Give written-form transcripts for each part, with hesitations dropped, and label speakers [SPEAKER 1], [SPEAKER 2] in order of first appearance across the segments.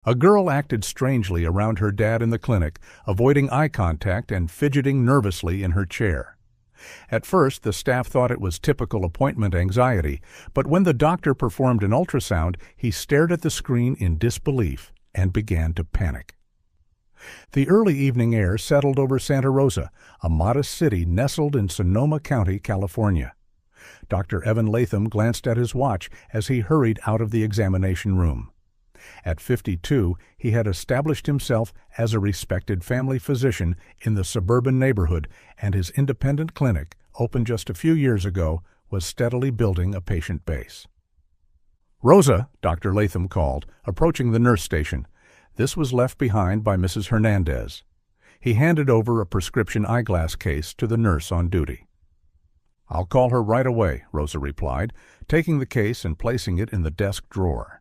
[SPEAKER 1] A girl acted strangely around her dad in the clinic, avoiding eye contact and fidgeting nervously in her chair. At first, the staff thought it was typical appointment anxiety, but when the doctor performed an ultrasound, he stared at the screen in disbelief and began to panic. The early evening air settled over Santa Rosa, a modest city nestled in Sonoma County, California. Dr. Evan Latham glanced at his watch as he hurried out of the examination room. At 52, he had established himself as a respected family physician in the suburban neighborhood, and his independent clinic, opened just a few years ago, was steadily building a patient base. "Rosa," Dr. Latham called, approaching the nurse station. This was left behind by Mrs. Hernandez. He handed over a prescription eyeglass case to the nurse on duty. "I'll call her right away," Rosa replied, taking the case and placing it in the desk drawer.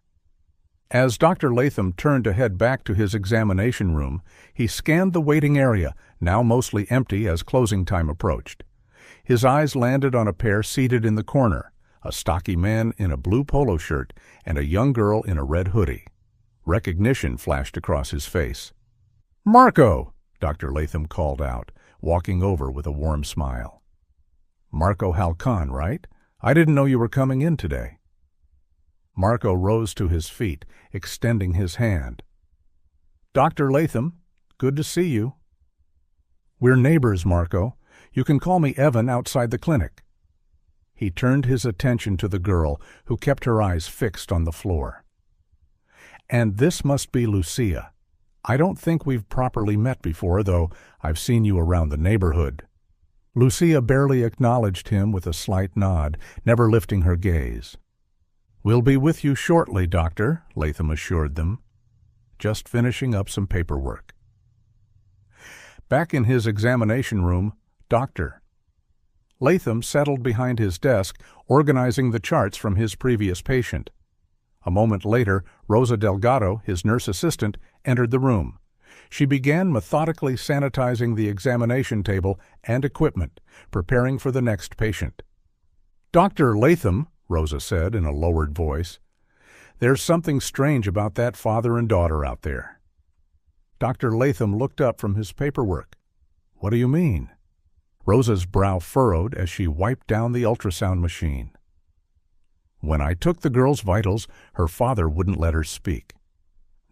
[SPEAKER 1] As Dr. Latham turned to head back to his examination room, he scanned the waiting area, now mostly empty as closing time approached. His eyes landed on a pair seated in the corner, a stocky man in a blue polo shirt and a young girl in a red hoodie. Recognition flashed across his face. "Marco!" Dr. Latham called out, walking over with a warm smile. "Marco Halcon, right? I didn't know you were coming in today." Marco rose to his feet, extending his hand. "Dr. Latham, good to see you." "We're neighbors, Marco. You can call me Evan outside the clinic." He turned his attention to the girl, who kept her eyes fixed on the floor. "And this must be Lucia. I don't think we've properly met before, though I've seen you around the neighborhood." Lucia barely acknowledged him with a slight nod, never lifting her gaze. "We'll be with you shortly, Doctor," Latham assured them. "Just finishing up some paperwork." Back in his examination room, Dr. Latham settled behind his desk, organizing the charts from his previous patient. A moment later, Rosa Delgado, his nurse assistant, entered the room. She began methodically sanitizing the examination table and equipment, preparing for the next patient. "Dr. Latham," Rosa said in a lowered voice, "there's something strange about that father and daughter out there." Dr. Latham looked up from his paperwork. "What do you mean?" Rosa's brow furrowed as she wiped down the ultrasound machine. "When I took the girl's vitals, her father wouldn't let her speak,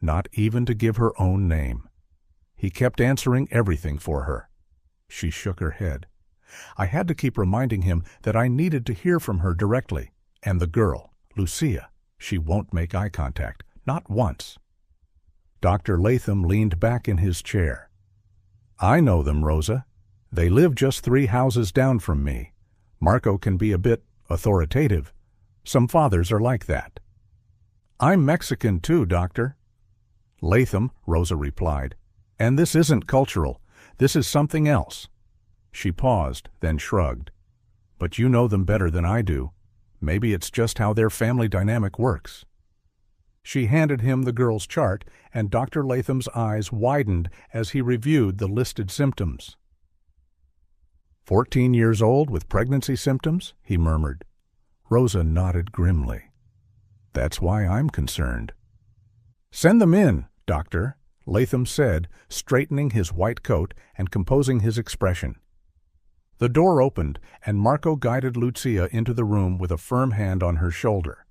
[SPEAKER 1] not even to give her own name. He kept answering everything for her." She shook her head. "I had to keep reminding him that I needed to hear from her directly. And the girl, Lucia, she won't make eye contact, not once." Dr. Latham leaned back in his chair. "I know them, Rosa. They live just 3 houses down from me. Marco can be a bit authoritative. Some fathers are like that." "I'm Mexican too, Doctor." "Latham," Rosa replied, "and this isn't cultural. This is something else." She paused, then shrugged. "But you know them better than I do. Maybe it's just how their family dynamic works." She handed him the girl's chart, and Dr. Latham's eyes widened as he reviewed the listed symptoms. 14 years old with pregnancy symptoms, he murmured. Rosa nodded grimly. "That's why I'm concerned." "Send them in, Doctor," Latham said, straightening his white coat and composing his expression. The door opened, and Marco guided Lucia into the room with a firm hand on her shoulder.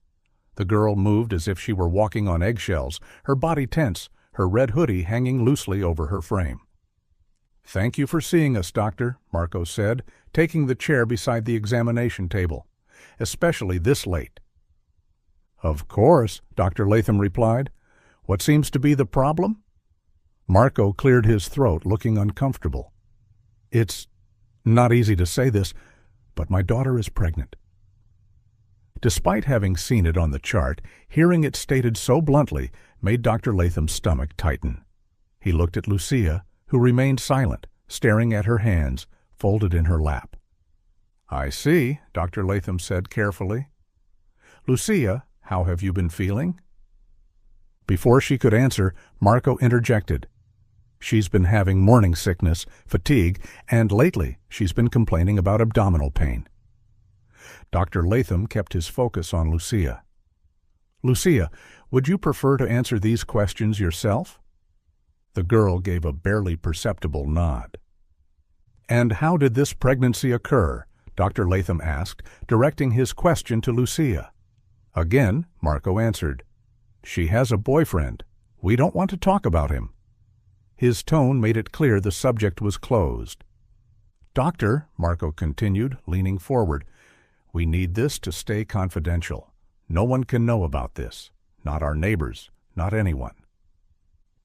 [SPEAKER 1] The girl moved as if she were walking on eggshells, her body tense, her red hoodie hanging loosely over her frame. "Thank you for seeing us, Doctor," Marco said, taking the chair beside the examination table. "Especially this late." "Of course," Dr. Latham replied. "What seems to be the problem?" Marco cleared his throat, looking uncomfortable. "It's not easy to say this, but my daughter is pregnant." Despite having seen it on the chart, hearing it stated so bluntly made Dr. Latham's stomach tighten. He looked at Lucia, who remained silent, staring at her hands, folded in her lap. "I see," Dr. Latham said carefully. "Lucia, how have you been feeling?" Before she could answer, Marco interjected. "She's been having morning sickness, fatigue, and lately she's been complaining about abdominal pain." Dr. Latham kept his focus on Lucia. Lucia, would you prefer to answer these questions yourself? The girl gave a barely perceptible nod. And how did this pregnancy occur? Dr. Latham asked, directing his question to Lucia. Again, Marco answered. She has a boyfriend. We don't want to talk about him. His tone made it clear the subject was closed. Doctor, Marco continued, leaning forward, we need this to stay confidential. No one can know about this. Not our neighbors, not anyone.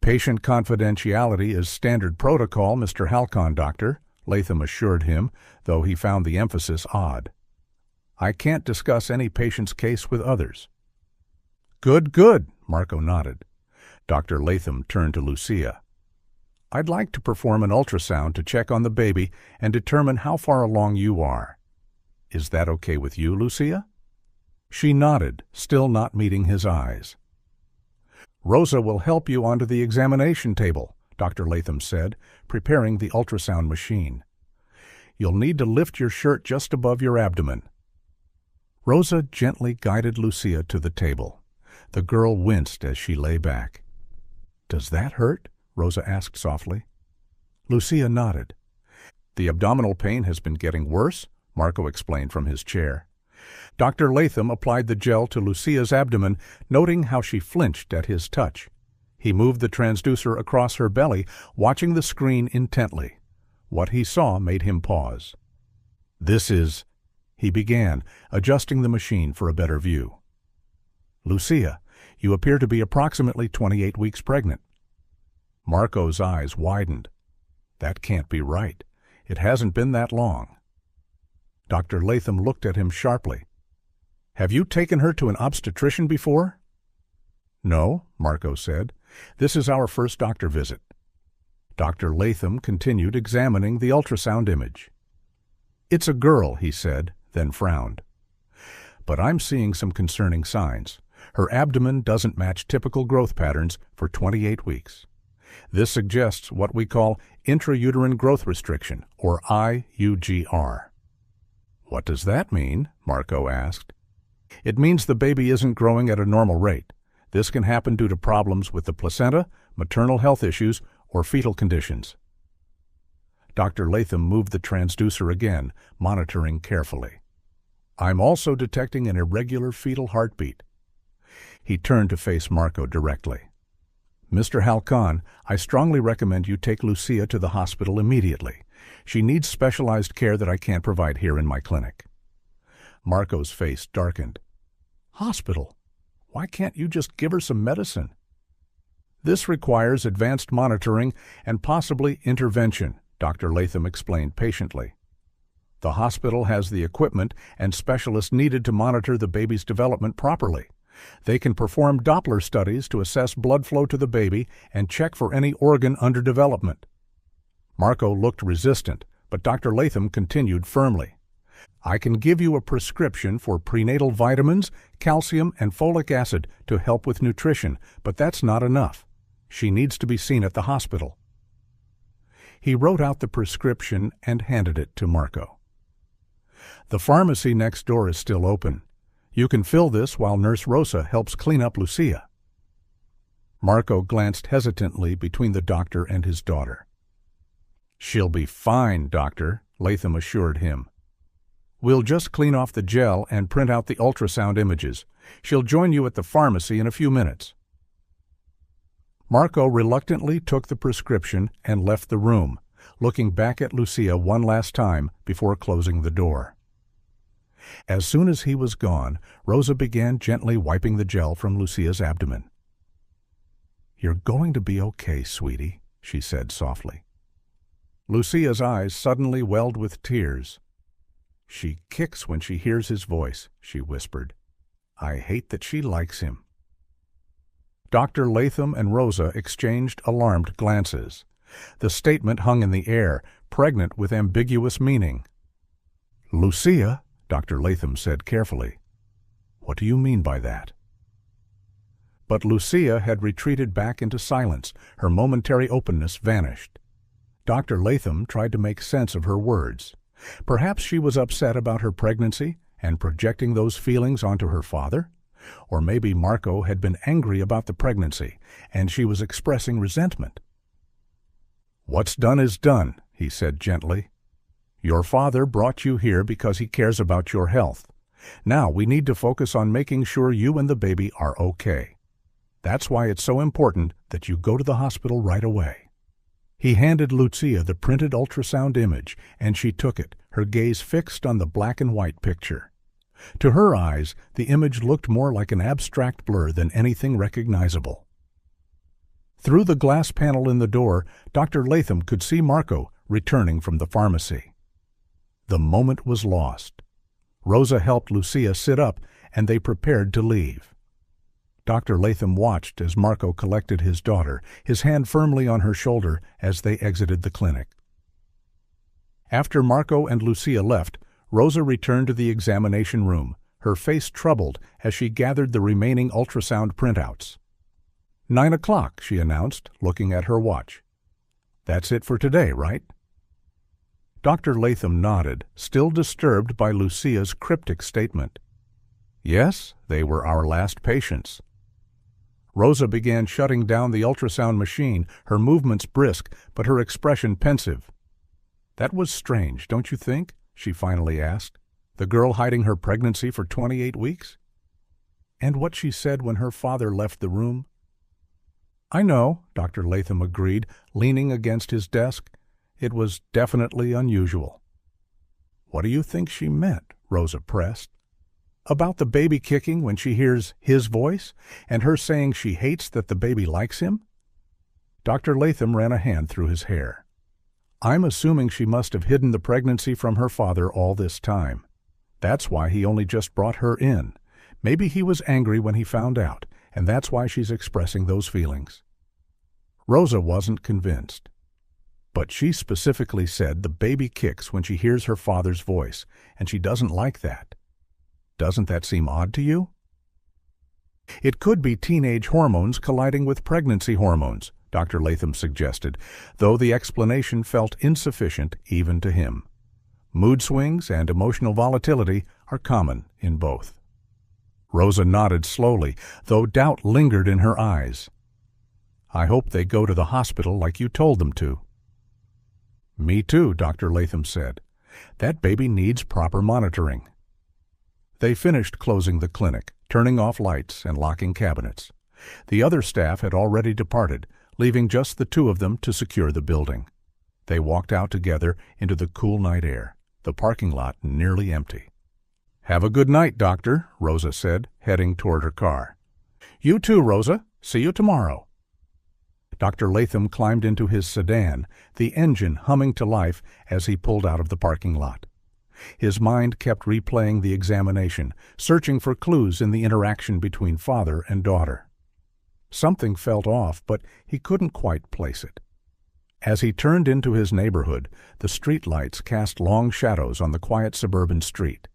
[SPEAKER 1] Patient confidentiality is standard protocol, Mr. Halcon, Doctor, Latham assured him, though he found the emphasis odd. I can't discuss any patient's case with others. Good, good, Marco nodded. Dr. Latham turned to Lucia. I'd like to perform an ultrasound to check on the baby and determine how far along you are. Is that okay with you, Lucia? She nodded, still not meeting his eyes. Rosa will help you onto the examination table, Dr. Latham said, preparing the ultrasound machine. You'll need to lift your shirt just above your abdomen. Rosa gently guided Lucia to the table. The girl winced as she lay back. Does that hurt? Rosa asked softly. Lucia nodded. The abdominal pain has been getting worse, Marco explained from his chair. Dr. Latham applied the gel to Lucia's abdomen, noting how she flinched at his touch. He moved the transducer across her belly, watching the screen intently. What he saw made him pause. This is... He began, adjusting the machine for a better view. Lucia, you appear to be approximately 28 weeks pregnant. Marco's eyes widened. That can't be right. It hasn't been that long. Dr. Latham looked at him sharply. Have you taken her to an obstetrician before? No, Marco said. This is our first doctor visit. Dr. Latham continued examining the ultrasound image. It's a girl, he said, then frowned. But I'm seeing some concerning signs. Her abdomen doesn't match typical growth patterns for 28 weeks. This suggests what we call intrauterine growth restriction, or IUGR. What does that mean? Marco asked. It means the baby isn't growing at a normal rate. This can happen due to problems with the placenta, maternal health issues, or fetal conditions. Dr. Latham moved the transducer again, monitoring carefully. I'm also detecting an irregular fetal heartbeat. He turned to face Marco directly. Mr. Halcon, I strongly recommend you take Lucia to the hospital immediately. She needs specialized care that I can't provide here in my clinic. Marco's face darkened. Hospital? Why can't you just give her some medicine? This requires advanced monitoring and possibly intervention, Dr. Latham explained patiently. The hospital has the equipment and specialists needed to monitor the baby's development properly. They can perform Doppler studies to assess blood flow to the baby and check for any organ under development. Marco looked resistant, but Dr. Latham continued firmly. I can give you a prescription for prenatal vitamins, calcium, and folic acid to help with nutrition, but that's not enough. She needs to be seen at the hospital. He wrote out the prescription and handed it to Marco. The pharmacy next door is still open. You can fill this while Nurse Rosa helps clean up Lucia. Marco glanced hesitantly between the doctor and his daughter. She'll be fine, Doctor, Latham assured him. We'll just clean off the gel and print out the ultrasound images. She'll join you at the pharmacy in a few minutes. Marco reluctantly took the prescription and left the room, looking back at Lucia one last time before closing the door. As soon as he was gone, Rosa began gently wiping the gel from Lucia's abdomen. You're going to be okay, sweetie, she said softly. Lucia's eyes suddenly welled with tears. She kicks when she hears his voice, she whispered. I hate that she likes him. Dr. Latham and Rosa exchanged alarmed glances. The statement hung in the air, pregnant with ambiguous meaning. Lucia, Dr. Latham said carefully. What do you mean by that? But Lucia had retreated back into silence. Her momentary openness vanished. Dr. Latham tried to make sense of her words. Perhaps she was upset about her pregnancy and projecting those feelings onto her father? Or maybe Marco had been angry about the pregnancy, and she was expressing resentment. "What's done is done," he said gently. "Your father brought you here because he cares about your health. Now we need to focus on making sure you and the baby are okay. That's why it's so important that you go to the hospital right away." He handed Lucia the printed ultrasound image, and she took it, her gaze fixed on the black and white picture. To her eyes, the image looked more like an abstract blur than anything recognizable. Through the glass panel in the door, Dr. Latham could see Marco returning from the pharmacy. The moment was lost. Rosa helped Lucia sit up, and they prepared to leave. Dr. Latham watched as Marco collected his daughter, his hand firmly on her shoulder as they exited the clinic. After Marco and Lucia left, Rosa returned to the examination room, her face troubled as she gathered the remaining ultrasound printouts. 9 o'clock, she announced, looking at her watch. "That's it for today, right?" Dr. Latham nodded, still disturbed by Lucia's cryptic statement. "Yes, they were our last patients." Rosa began shutting down the ultrasound machine, her movements brisk, but her expression pensive. "That was strange, don't you think?" she finally asked. "The girl hiding her pregnancy for 28 weeks? And what she said when her father left the room?" "I know," Dr. Latham agreed, leaning against his desk. "It was definitely unusual." "What do you think she meant?" Rosa pressed. "About the baby kicking when she hears his voice, and her saying she hates that the baby likes him?" Dr. Latham ran a hand through his hair. "I'm assuming she must have hidden the pregnancy from her father all this time. That's why he only just brought her in. Maybe he was angry when he found out, and that's why she's expressing those feelings." Rosa wasn't convinced. "But she specifically said the baby kicks when she hears her father's voice, and she doesn't like that. Doesn't that seem odd to you?" "It could be teenage hormones colliding with pregnancy hormones," Dr. Latham suggested, though the explanation felt insufficient even to him. Mood swings and emotional volatility are common in both. Rosa nodded slowly, though doubt lingered in her eyes. "I hope they go to the hospital like you told them to." "Me too," Dr. Latham said. "That baby needs proper monitoring." They finished closing the clinic, turning off lights and locking cabinets. The other staff had already departed, leaving just the two of them to secure the building. They walked out together into the cool night air, the parking lot nearly empty. "Have a good night, Doctor," Rosa said, heading toward her car. "You too, Rosa. See you tomorrow." Dr. Latham climbed into his sedan, the engine humming to life as he pulled out of the parking lot. His mind kept replaying the examination, searching for clues in the interaction between father and daughter. Something felt off, but he couldn't quite place it. As he turned into his neighborhood, the streetlights cast long shadows on the quiet suburban street.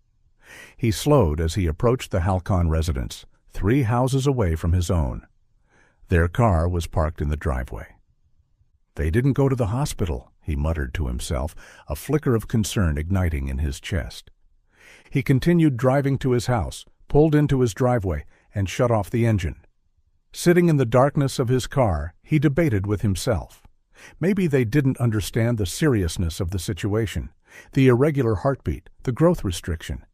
[SPEAKER 1] He slowed as he approached the Halcon residence, 3 houses away from his own. Their car was parked in the driveway. "They didn't go to the hospital," he muttered to himself, a flicker of concern igniting in his chest. He continued driving to his house, pulled into his driveway, and shut off the engine. Sitting in the darkness of his car, he debated with himself. Maybe they didn't understand the seriousness of the situation, the irregular heartbeat, the growth restriction.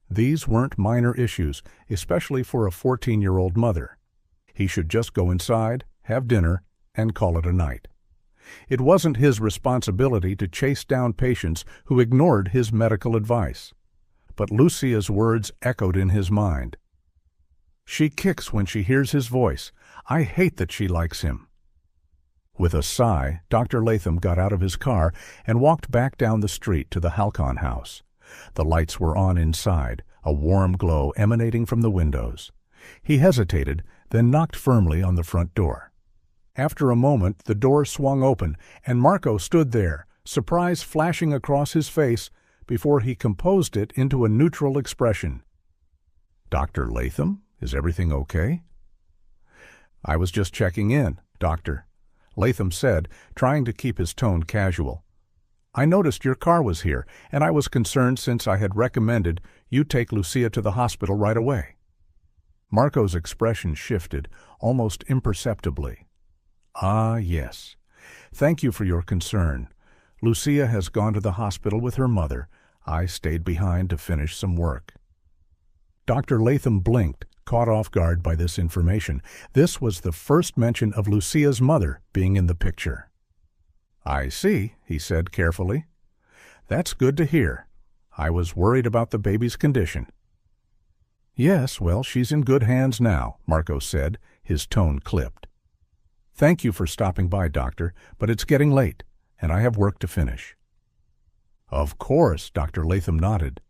[SPEAKER 1] These weren't minor issues, especially for a 14-year-old mother. He should just go inside, have dinner, and call it a night. It wasn't his responsibility to chase down patients who ignored his medical advice. But Lucia's words echoed in his mind. "She kicks when she hears his voice. I hate that she likes him." With a sigh, Dr. Latham got out of his car and walked back down the street to the Halcon house. The lights were on inside, a warm glow emanating from the windows. He hesitated, then knocked firmly on the front door. After a moment, the door swung open, and Marco stood there, surprise flashing across his face, before he composed it into a neutral expression. "Dr. Latham, is everything okay?" "I was just checking in, Doctor," Latham said, trying to keep his tone casual. "I noticed your car was here, and I was concerned since I had recommended you take Lucia to the hospital right away." Marco's expression shifted, almost imperceptibly. "Ah, yes. Thank you for your concern. Lucia has gone to the hospital with her mother. I stayed behind to finish some work." Dr. Latham blinked, caught off guard by this information. This was the first mention of Lucia's mother being in the picture. "I see," he said carefully. "That's good to hear. I was worried about the baby's condition." "Yes, well, she's in good hands now," Marco said, his tone clipped. "Thank you for stopping by, Doctor, but it's getting late, and I have work to finish." "Of course," Dr. Latham nodded.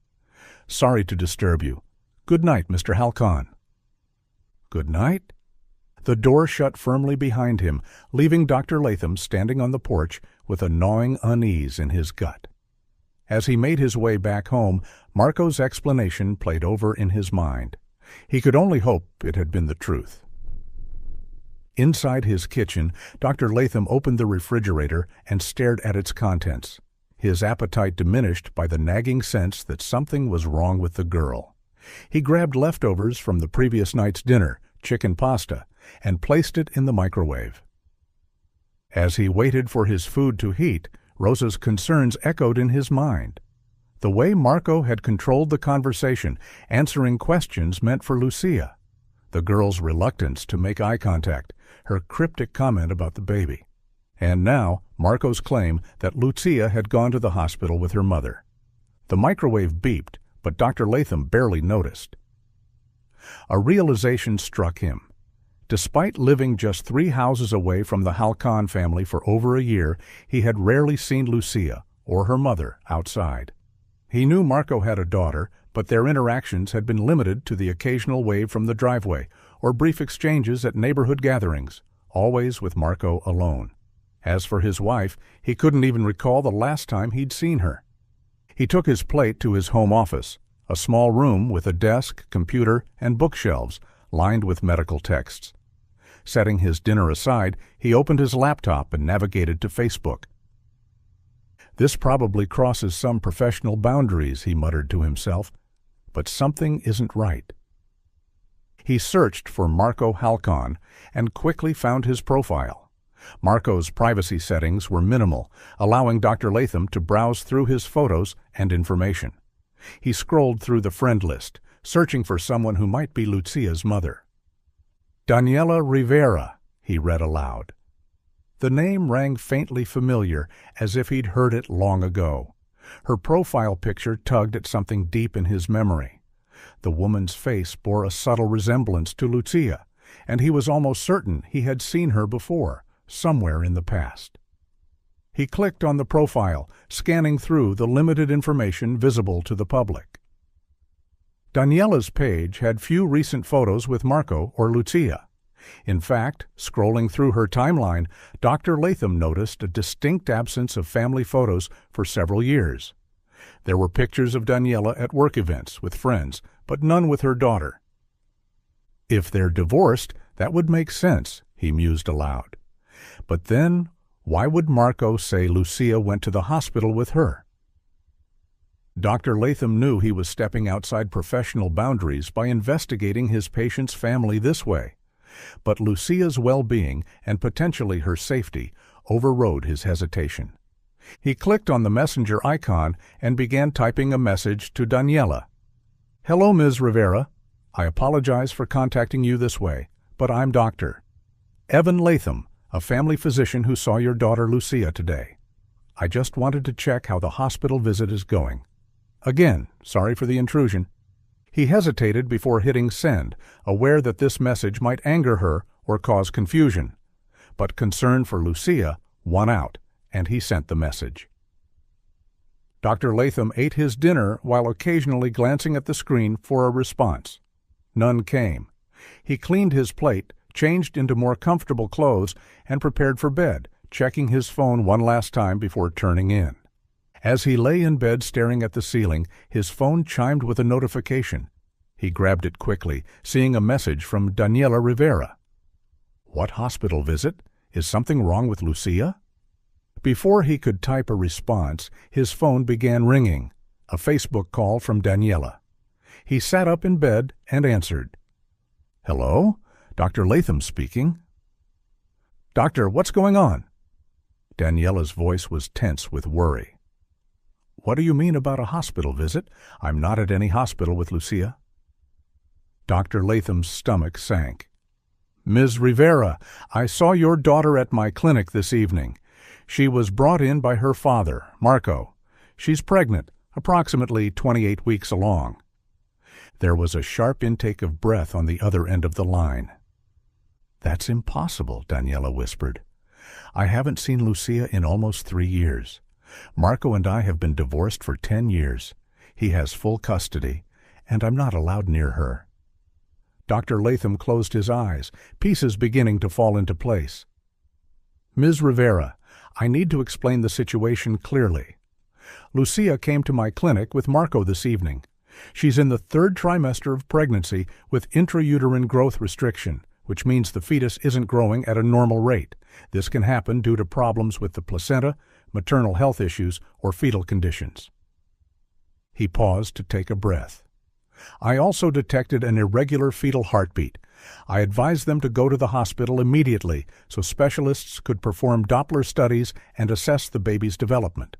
[SPEAKER 1] "Sorry to disturb you. Good night, Mr. Halcon." "Good night?" The door shut firmly behind him, leaving Dr. Latham standing on the porch with a gnawing unease in his gut. As he made his way back home, Marco's explanation played over in his mind. He could only hope it had been the truth. Inside his kitchen, Dr. Latham opened the refrigerator and stared at its contents, his appetite diminished by the nagging sense that something was wrong with the girl. He grabbed leftovers from the previous night's dinner, chicken pasta, and placed it in the microwave. As he waited for his food to heat, Rosa's concerns echoed in his mind. The way Marco had controlled the conversation, answering questions meant for Lucia. The girl's reluctance to make eye contact, her cryptic comment about the baby. And now, Marco's claim that Lucia had gone to the hospital with her mother. The microwave beeped, but Dr. Latham barely noticed. A realization struck him. Despite living just 3 houses away from the Halcon family for over a year, he had rarely seen Lucia or her mother outside. He knew Marco had a daughter, but their interactions had been limited to the occasional wave from the driveway or brief exchanges at neighborhood gatherings, always with Marco alone. As for his wife, he couldn't even recall the last time he'd seen her. He took his plate to his home office, a small room with a desk, computer, and bookshelves lined with medical texts. Setting his dinner aside, he opened his laptop and navigated to Facebook. "This probably crosses some professional boundaries," he muttered to himself, "but something isn't right." He searched for Marco Halcon and quickly found his profile. Marco's privacy settings were minimal, allowing Dr. Latham to browse through his photos and information. He scrolled through the friend list, searching for someone who might be Lucia's mother. "Daniela Rivera," he read aloud. The name rang faintly familiar, as if he'd heard it long ago. Her profile picture tugged at something deep in his memory. The woman's face bore a subtle resemblance to Lucia, and he was almost certain he had seen her before, somewhere in the past. He clicked on the profile, scanning through the limited information visible to the public. Daniela's page had few recent photos with Marco or Lucia. In fact, scrolling through her timeline, Dr. Latham noticed a distinct absence of family photos for several years. There were pictures of Daniela at work events with friends, but none with her daughter. If they're divorced, that would make sense, he mused aloud. But then, why would Marco say Lucia went to the hospital with her? Dr. Latham knew he was stepping outside professional boundaries by investigating his patient's family this way. But Lucia's well-being and potentially her safety overrode his hesitation. He clicked on the messenger icon and began typing a message to Daniela. "Hello, Ms. Rivera. I apologize for contacting you this way, but I'm Dr. Evan Latham, a family physician who saw your daughter Lucia today. I just wanted to check how the hospital visit is going. Again, sorry for the intrusion." He hesitated before hitting send, aware that this message might anger her or cause confusion. But concern for Lucia won out, and he sent the message. Dr. Latham ate his dinner while occasionally glancing at the screen for a response. None came. He cleaned his plate, changed into more comfortable clothes, and prepared for bed, checking his phone one last time before turning in. As he lay in bed staring at the ceiling, his phone chimed with a notification. He grabbed it quickly, seeing a message from Daniela Rivera. What hospital visit? Is something wrong with Lucia? Before he could type a response, his phone began ringing, a Facebook call from Daniela. He sat up in bed and answered. Hello? Dr. Latham speaking. Doctor, what's going on? Daniela's voice was tense with worry. What do you mean about a hospital visit? I'm not at any hospital with Lucia. Dr. Latham's stomach sank. Ms. Rivera, I saw your daughter at my clinic this evening. She was brought in by her father, Marco. She's pregnant, approximately 28 weeks along. There was a sharp intake of breath on the other end of the line. That's impossible, Daniela whispered. I haven't seen Lucia in almost 3 years. Marco and I have been divorced for 10 years. He has full custody, and I'm not allowed near her. Dr. Latham closed his eyes, pieces beginning to fall into place. Ms. Rivera, I need to explain the situation clearly. Lucia came to my clinic with Marco this evening. She's in the 3rd trimester of pregnancy with intrauterine growth restriction, which means the fetus isn't growing at a normal rate. This can happen due to problems with the placenta, maternal health issues, or fetal conditions. He paused to take a breath. I also detected an irregular fetal heartbeat. I advised them to go to the hospital immediately so specialists could perform Doppler studies and assess the baby's development.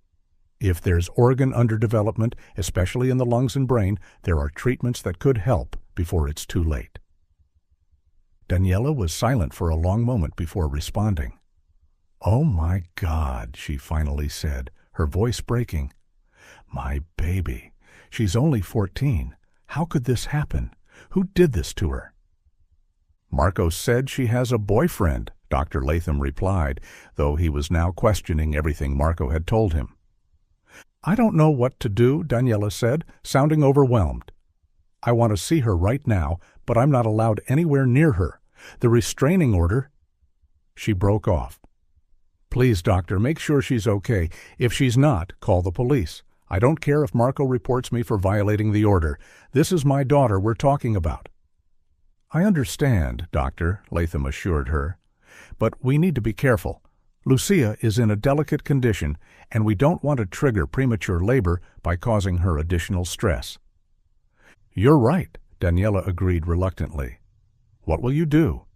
[SPEAKER 1] If there's organ underdevelopment, especially in the lungs and brain, there are treatments that could help before it's too late. Daniela was silent for a long moment before responding. Oh my God, she finally said, her voice breaking. My baby. She's only 14. How could this happen? Who did this to her? Marco said she has a boyfriend, Dr. Latham replied, though he was now questioning everything Marco had told him. I don't know what to do, Daniela said, sounding overwhelmed. I want to see her right now, but I'm not allowed anywhere near her. The restraining order... She broke off. Please, doctor, make sure she's okay. If she's not, call the police. I don't care if Marco reports me for violating the order. This is my daughter we're talking about. I understand, Doctor, Latham assured her. But we need to be careful. Lucia is in a delicate condition, and we don't want to trigger premature labor by causing her additional stress. You're right, Daniela agreed reluctantly. What will you do?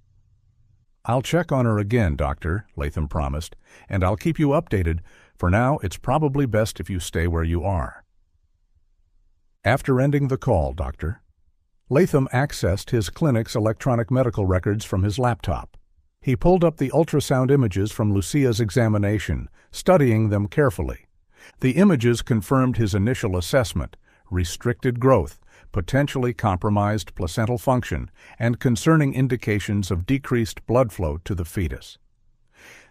[SPEAKER 1] I'll check on her again, Doctor, Latham promised, and I'll keep you updated. For now, it's probably best if you stay where you are. After ending the call, Doctor, Latham accessed his clinic's electronic medical records from his laptop. He pulled up the ultrasound images from Lucia's examination, studying them carefully. The images confirmed his initial assessment: restricted growth, potentially compromised placental function, and concerning indications of decreased blood flow to the fetus.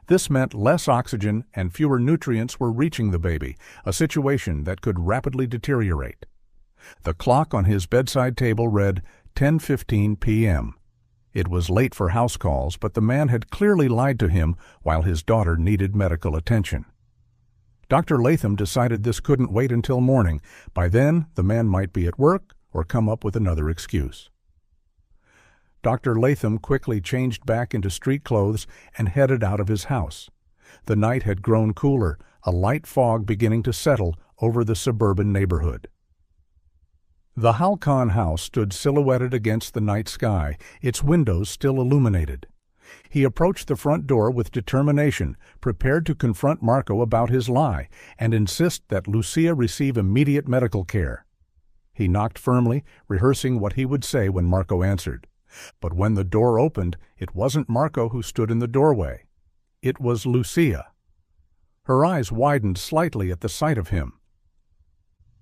[SPEAKER 1] This meant less oxygen and fewer nutrients were reaching the baby, a situation that could rapidly deteriorate. The clock on his bedside table read 10:15 p.m. It was late for house calls, but the man had clearly lied to him while his daughter needed medical attention. Dr. Latham decided this couldn't wait until morning. By then, the man might be at work or come up with another excuse. Dr. Latham quickly changed back into street clothes and headed out of his house. The night had grown cooler, a light fog beginning to settle over the suburban neighborhood. The Halcon house stood silhouetted against the night sky, its windows still illuminated. He approached the front door with determination, prepared to confront Marco about his lie and insist that Lucia receive immediate medical care. He knocked firmly, rehearsing what he would say when Marco answered. But when the door opened, it wasn't Marco who stood in the doorway. It was Lucia. Her eyes widened slightly at the sight of him.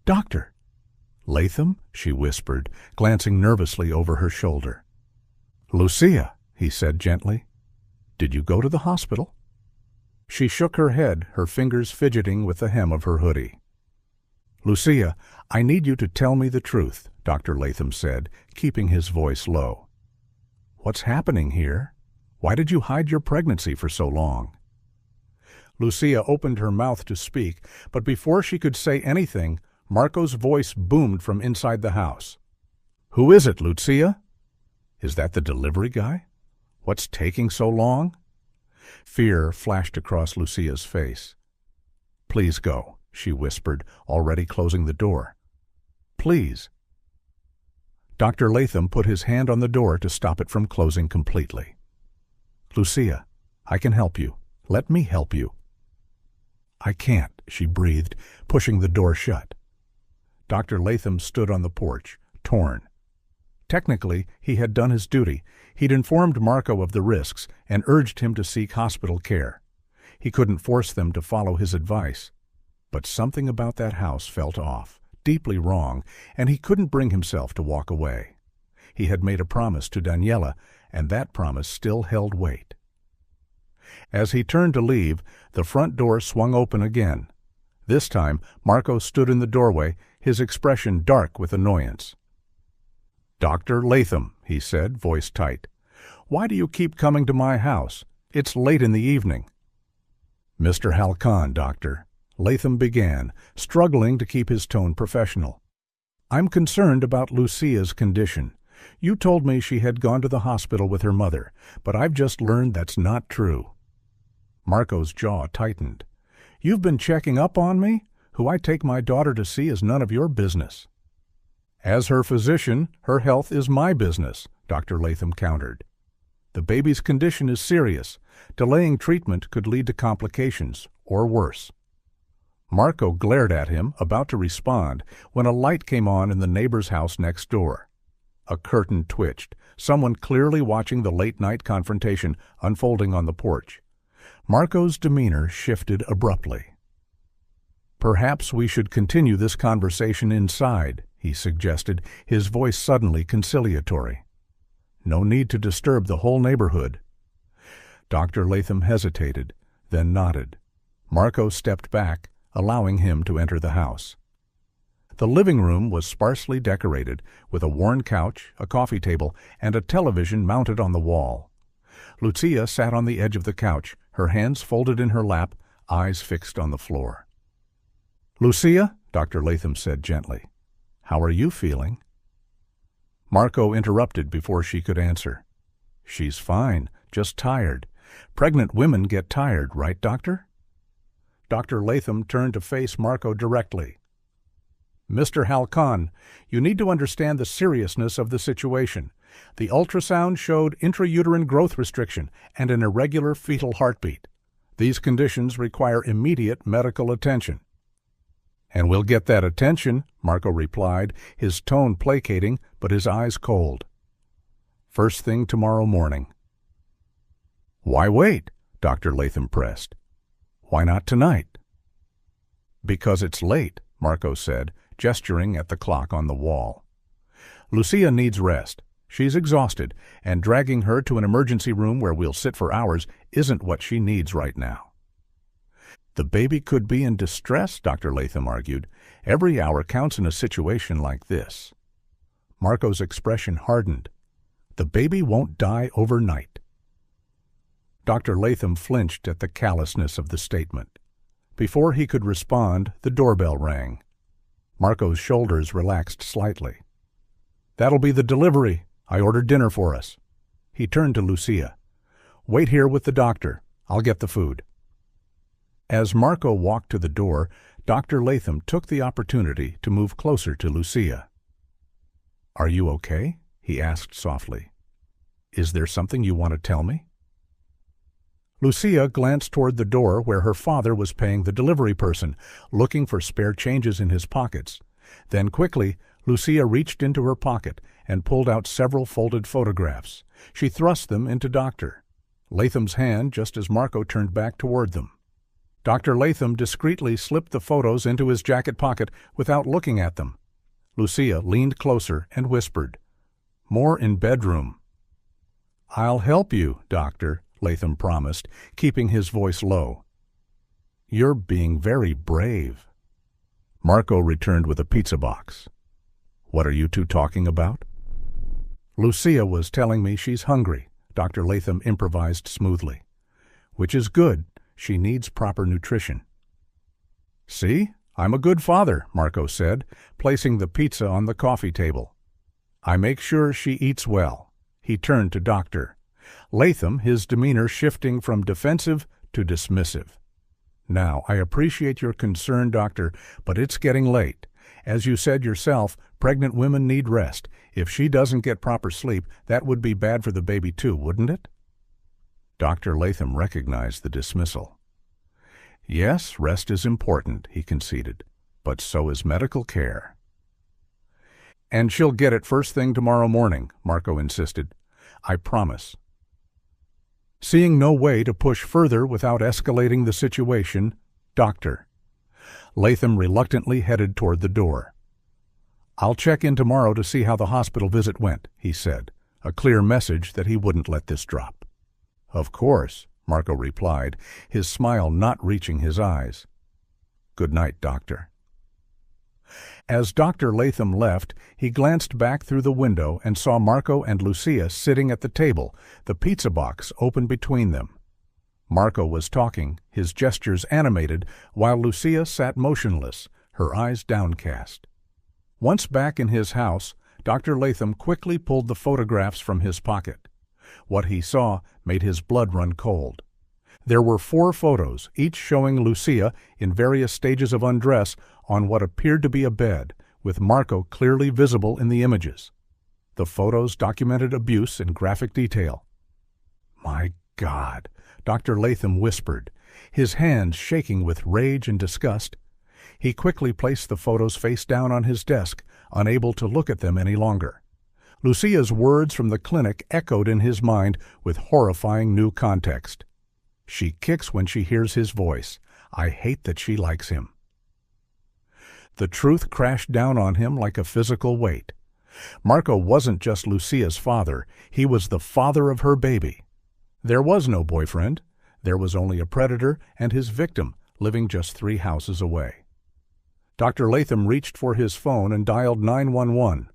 [SPEAKER 1] "Doctor!" "Latham?" she whispered, glancing nervously over her shoulder. "Lucia," he said gently. "Did you go to the hospital?" She shook her head, her fingers fidgeting with the hem of her hoodie. "Lucia, I need you to tell me the truth," Dr. Latham said, keeping his voice low. "What's happening here? Why did you hide your pregnancy for so long?" Lucia opened her mouth to speak, but before she could say anything, Marco's voice boomed from inside the house. "Who is it, Lucia? Is that the delivery guy? What's taking so long?" Fear flashed across Lucia's face. "Please go," she whispered, already closing the door. "Please." Dr. Latham put his hand on the door to stop it from closing completely. "Lucia, I can help you. Let me help you." "I can't," she breathed, pushing the door shut. Dr. Latham stood on the porch, torn. Technically, he had done his duty. He'd informed Marco of the risks and urged him to seek hospital care. He couldn't force them to follow his advice. But something about that house felt off, deeply wrong, and he couldn't bring himself to walk away. He had made a promise to Daniela, and that promise still held weight. As he turned to leave, the front door swung open again. This time, Marco stood in the doorway, his expression dark with annoyance. "Dr. Latham," he said, voice tight. "Why do you keep coming to my house? It's late in the evening." "Mr. Halcon, doctor," Latham began, struggling to keep his tone professional. "I'm concerned about Lucia's condition. You told me she had gone to the hospital with her mother, but I've just learned that's not true." Marco's jaw tightened. "You've been checking up on me? Who I take my daughter to see is none of your business." "As her physician, her health is my business," Dr. Latham countered. "The baby's condition is serious. Delaying treatment could lead to complications, or worse." Marco glared at him, about to respond, when a light came on in the neighbor's house next door. A curtain twitched, someone clearly watching the late-night confrontation unfolding on the porch. Marco's demeanor shifted abruptly. "Perhaps we should continue this conversation inside," he suggested, his voice suddenly conciliatory. "No need to disturb the whole neighborhood." Dr. Latham hesitated, then nodded. Marco stepped back, allowing him to enter the house. The living room was sparsely decorated, with a worn couch, a coffee table, and a television mounted on the wall. Lucia sat on the edge of the couch, her hands folded in her lap, eyes fixed on the floor. "Lucia," Dr. Latham said gently, "how are you feeling?" Marco interrupted before she could answer. "She's fine, just tired. Pregnant women get tired, right, doctor?" Dr. Latham turned to face Marco directly. "Mr. Halcon, you need to understand the seriousness of the situation. The ultrasound showed intrauterine growth restriction and an irregular fetal heartbeat. These conditions require immediate medical attention." "And we'll get that attention," Marco replied, his tone placating but his eyes cold. "First thing tomorrow morning." "Why wait?" Dr. Latham pressed. "Why not tonight?" "Because it's late," Marco said, gesturing at the clock on the wall. "Lucia needs rest. She's exhausted, and dragging her to an emergency room where we'll sit for hours isn't what she needs right now." "The baby could be in distress," Dr. Latham argued. "Every hour counts in a situation like this." Marco's expression hardened. "The baby won't die overnight." Dr. Latham flinched at the callousness of the statement. Before he could respond, the doorbell rang. Marco's shoulders relaxed slightly. "That'll be the delivery. I ordered dinner for us." He turned to Lucia. "Wait here with the doctor. I'll get the food." As Marco walked to the door, Dr. Latham took the opportunity to move closer to Lucia. "Are you okay?" he asked softly. "Is there something you want to tell me?" Lucia glanced toward the door where her father was paying the delivery person, looking for spare changes in his pockets. Then quickly, Lucia reached into her pocket and pulled out several folded photographs. She thrust them into Dr. Latham's hand just as Marco turned back toward them. Dr. Latham discreetly slipped the photos into his jacket pocket without looking at them. Lucia leaned closer and whispered, "More in bedroom." "I'll help you, Doctor," Latham promised, keeping his voice low. "You're being very brave." Marco returned with a pizza box. "What are you two talking about?" "Lucia was telling me she's hungry," Dr. Latham improvised smoothly. "Which is good. She needs proper nutrition." "See? I'm a good father," Marco said, placing the pizza on the coffee table. "I make sure she eats well." He turned to Dr. Latham, his demeanor shifting from defensive to dismissive. "Now, I appreciate your concern, Doctor, but it's getting late. As you said yourself, Pregnant women need rest. If she doesn't get proper sleep, that would be bad for the baby too, wouldn't it? Dr. Latham recognized the dismissal. Yes, rest is important, he conceded, but so is medical care. And she'll get it first thing tomorrow morning, Marco insisted. I promise. Seeing no way to push further without escalating the situation, Dr. Latham reluctantly headed toward the door. I'll check in tomorrow to see how the hospital visit went, he said, a clear message that he wouldn't let this drop. Of course, Marco replied, his smile not reaching his eyes. Good night, Doctor. As Dr. Latham left, he glanced back through the window and saw Marco and Lucia sitting at the table, the pizza box open between them. Marco was talking, his gestures animated, while Lucia sat motionless, her eyes downcast. Once back in his house, Dr. Latham quickly pulled the photographs from his pocket. What he saw made his blood run cold. There were 4 photos, each showing Lucia in various stages of undress on what appeared to be a bed, with Marco clearly visible in the images. The photos documented abuse in graphic detail. My God, Dr. Latham whispered, his hands shaking with rage and disgust. He quickly placed the photos face down on his desk, unable to look at them any longer. Lucia's words from the clinic echoed in his mind with horrifying new context. She kicks when she hears his voice. I hate that she likes him. The truth crashed down on him like a physical weight. Marco wasn't just Lucia's father, he was the father of her baby. There was no boyfriend. There was only a predator and his victim, living just 3 houses away. Dr. Latham reached for his phone and dialed 911.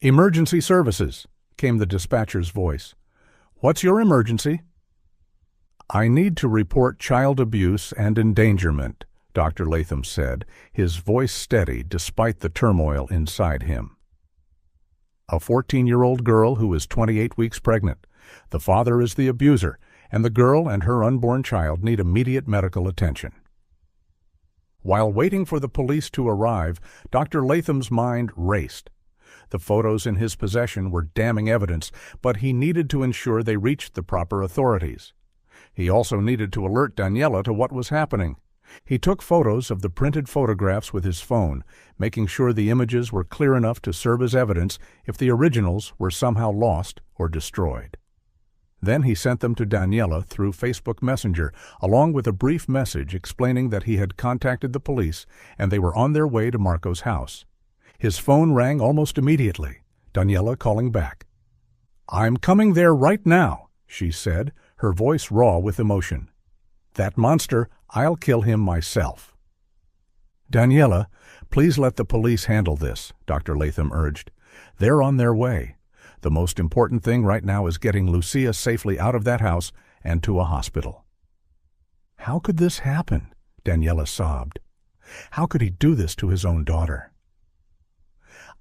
[SPEAKER 1] Emergency services, came the dispatcher's voice. What's your emergency? I need to report child abuse and endangerment, Dr. Latham said, his voice steady despite the turmoil inside him. A 14-year-old girl who is 28 weeks pregnant. The father is the abuser, and the girl and her unborn child need immediate medical attention. While waiting for the police to arrive, Dr. Latham's mind raced. The photos in his possession were damning evidence, but he needed to ensure they reached the proper authorities. He also needed to alert Daniela to what was happening. He took photos of the printed photographs with his phone, making sure the images were clear enough to serve as evidence if the originals were somehow lost or destroyed. Then he sent them to Daniela through Facebook Messenger, along with a brief message explaining that he had contacted the police and they were on their way to Marco's house. His phone rang almost immediately, Daniela calling back. I'm coming there right now, she said, her voice raw with emotion. That monster, I'll kill him myself. Daniela, please let the police handle this, Dr. Latham urged. They're on their way. The most important thing right now is getting Lucia safely out of that house and to a hospital. How could this happen? Daniela sobbed. How could he do this to his own daughter?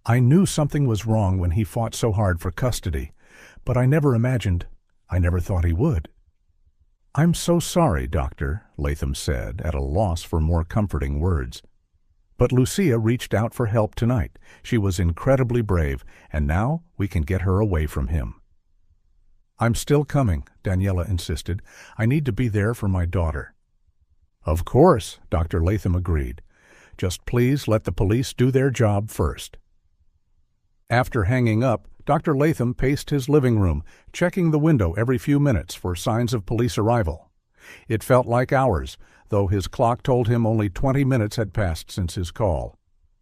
[SPEAKER 1] I knew something was wrong when he fought so hard for custody, but I never thought he would. I'm so sorry, Doctor, Latham said, at a loss for more comforting words. But Lucia reached out for help tonight. She was incredibly brave, and now we can get her away from him. I'm still coming, Daniela insisted. I need to be there for my daughter. Of course, Dr. Latham agreed. Just please let the police do their job first. After hanging up, Dr. Latham paced his living room, checking the window every few minutes for signs of police arrival. It felt like hours, though his clock told him only 20 minutes had passed since his call.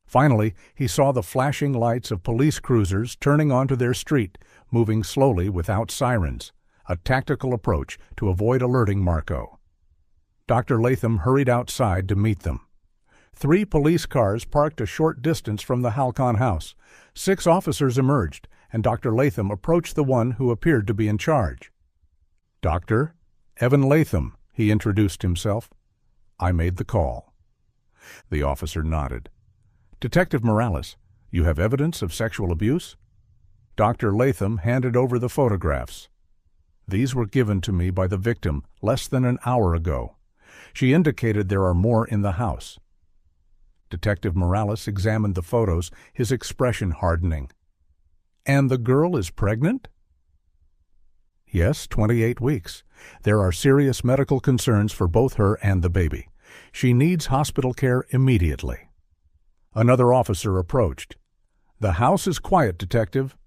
[SPEAKER 1] Finally, he saw the flashing lights of police cruisers turning onto their street, moving slowly without sirens, a tactical approach to avoid alerting Marco. Dr. Latham hurried outside to meet them. 3 police cars parked a short distance from the Halcon house. 6 officers emerged, and Dr. Latham approached the one who appeared to be in charge. Dr. Evan Latham, he introduced himself. I made the call. The officer nodded. Detective Morales, you have evidence of sexual abuse? Dr. Latham handed over the photographs. These were given to me by the victim less than an hour ago. She indicated there are more in the house. Detective Morales examined the photos, his expression hardening. "And the girl is pregnant?" "Yes, 28 weeks. There are serious medical concerns for both her and the baby. She needs hospital care immediately." Another officer approached. "The house is quiet, Detective.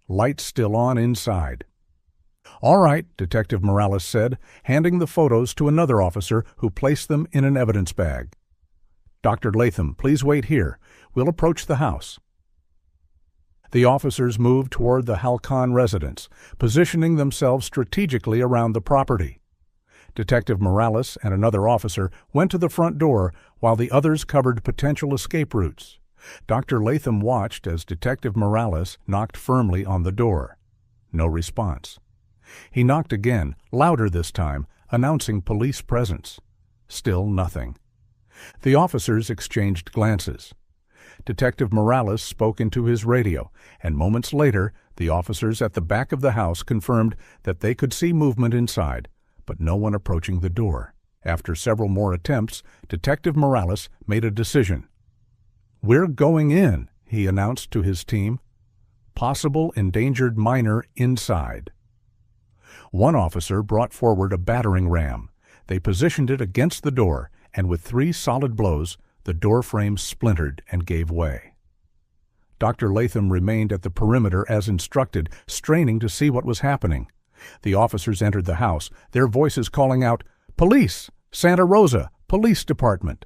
[SPEAKER 1] Lights still on inside." "All right," Detective Morales said, handing the photos to another officer who placed them in an evidence bag. "Dr. Latham, please wait here. We'll approach the house." The officers moved toward the Halcon residence, positioning themselves strategically around the property. Detective Morales and another officer went to the front door while the others covered potential escape routes. Dr. Latham watched as Detective Morales knocked firmly on the door. No response. He knocked again, louder this time, announcing police presence. Still nothing. The officers exchanged glances. Detective Morales spoke into his radio, and moments later, the officers at the back of the house confirmed that they could see movement inside, but no one approaching the door. After several more attempts, Detective Morales made a decision. "We're going in," he announced to his team. "Possible endangered minor inside." One officer brought forward a battering ram. They positioned it against the door, and with 3 solid blows, the door frame splintered and gave way. Dr. Latham remained at the perimeter as instructed, straining to see what was happening. The officers entered the house, their voices calling out, "Police! Santa Rosa! Police Department!"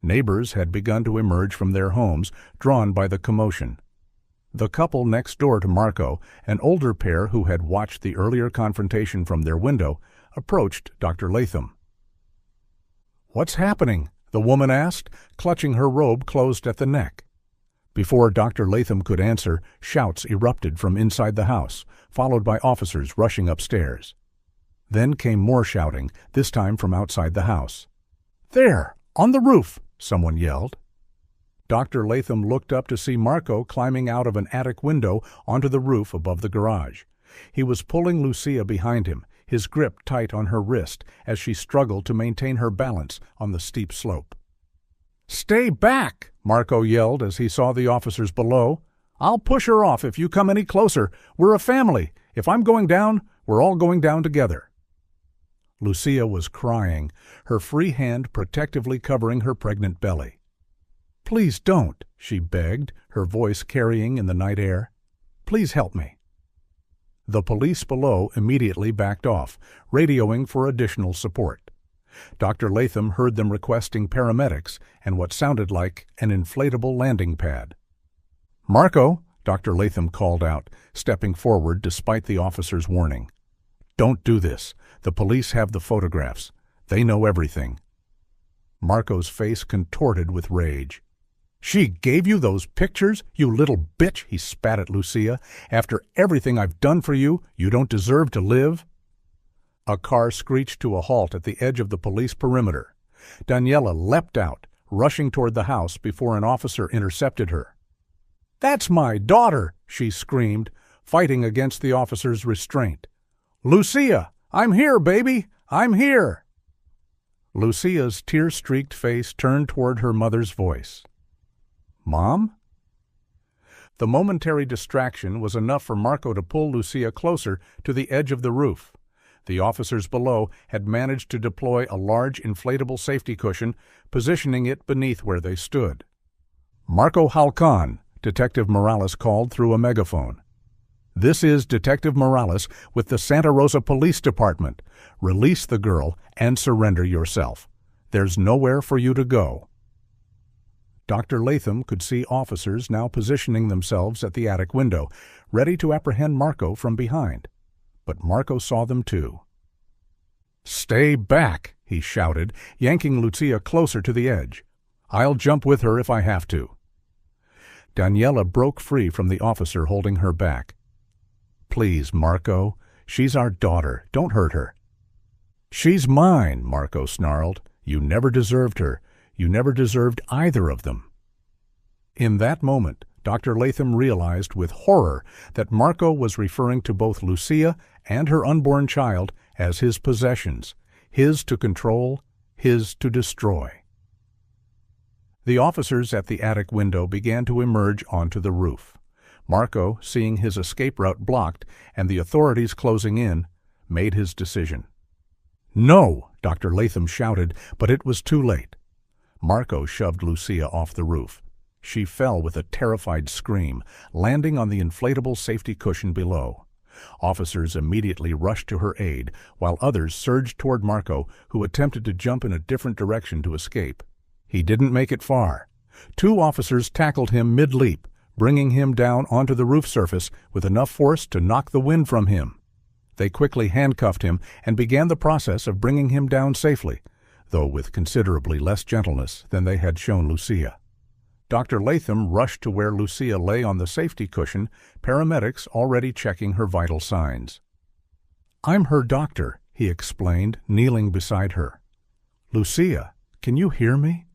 [SPEAKER 1] Neighbors had begun to emerge from their homes, drawn by the commotion. The couple next door to Marco, an older pair who had watched the earlier confrontation from their window, approached Dr. Latham. "What's happening?" the woman asked, clutching her robe closed at the neck. Before Dr. Latham could answer, shouts erupted from inside the house, followed by officers rushing upstairs. Then came more shouting, this time from outside the house. "There! On the roof!" someone yelled. Dr. Latham looked up to see Marco climbing out of an attic window onto the roof above the garage. He was pulling Lucia behind him, his grip tight on her wrist as she struggled to maintain her balance on the steep slope. "Stay back!" Marco yelled as he saw the officers below. "I'll push her off if you come any closer. We're a family. If I'm going down, we're all going down together." Lucia was crying, her free hand protectively covering her pregnant belly. "Please don't," she begged, her voice carrying in the night air. "Please help me." The police below immediately backed off, radioing for additional support. Dr. Latham heard them requesting paramedics and what sounded like an inflatable landing pad. "Marco," Dr. Latham called out, stepping forward despite the officer's warning. "Don't do this. The police have the photographs. They know everything." Marco's face contorted with rage. "She gave you those pictures, you little bitch," he spat at Lucia. "After everything I've done for you, you don't deserve to live." A car screeched to a halt at the edge of the police perimeter. Daniela leapt out, rushing toward the house before an officer intercepted her. "That's my daughter!" she screamed, fighting against the officer's restraint. "Lucia! I'm here, baby! I'm here!" Lucia's tear-streaked face turned toward her mother's voice. "Mom?" The momentary distraction was enough for Marco to pull Lucia closer to the edge of the roof. The officers below had managed to deploy a large inflatable safety cushion, positioning it beneath where they stood. "Marco Halcon," Detective Morales called through a megaphone. "This is Detective Morales with the Santa Rosa Police Department. Release the girl and surrender yourself. There's nowhere for you to go." Dr. Latham could see officers now positioning themselves at the attic window, ready to apprehend Marco from behind. But Marco saw them too. "Stay back!" he shouted, yanking Lucia closer to the edge. "I'll jump with her if I have to." Daniela broke free from the officer holding her back. "Please, Marco. She's our daughter. Don't hurt her." "She's mine," Marco snarled. "You never deserved her. You never deserved either of them." In that moment, Dr. Latham realized with horror that Marco was referring to both Lucia and her unborn child as his possessions, his to control, his to destroy. The officers at the attic window began to emerge onto the roof. Marco, seeing his escape route blocked and the authorities closing in, made his decision. "No!" Dr. Latham shouted, but it was too late. Marco shoved Lucia off the roof. She fell with a terrified scream, landing on the inflatable safety cushion below. Officers immediately rushed to her aid, while others surged toward Marco, who attempted to jump in a different direction to escape. He didn't make it far. 2 officers tackled him mid-leap, bringing him down onto the roof surface with enough force to knock the wind from him. They quickly handcuffed him and began the process of bringing him down safely, though with considerably less gentleness than they had shown Lucia. Dr. Latham rushed to where Lucia lay on the safety cushion, paramedics already checking her vital signs. "I'm her doctor," he explained, kneeling beside her. "Lucia, can you hear me?"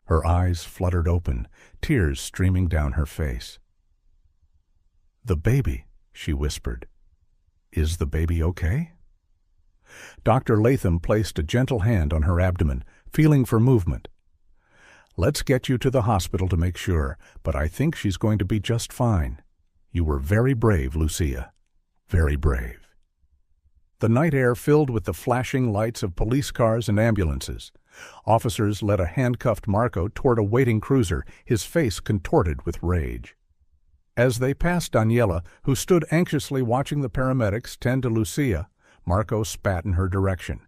[SPEAKER 1] Her eyes fluttered open, tears streaming down her face. "The baby," she whispered. "Is the baby okay?" Dr. Latham placed a gentle hand on her abdomen, feeling for movement. "Let's get you to the hospital to make sure, but I think she's going to be just fine. You were very brave, Lucia. Very brave." The night air filled with the flashing lights of police cars and ambulances. Officers led a handcuffed Marco toward a waiting cruiser, his face contorted with rage. As they passed Daniela, who stood anxiously watching the paramedics tend to Lucia, Marco spat in her direction.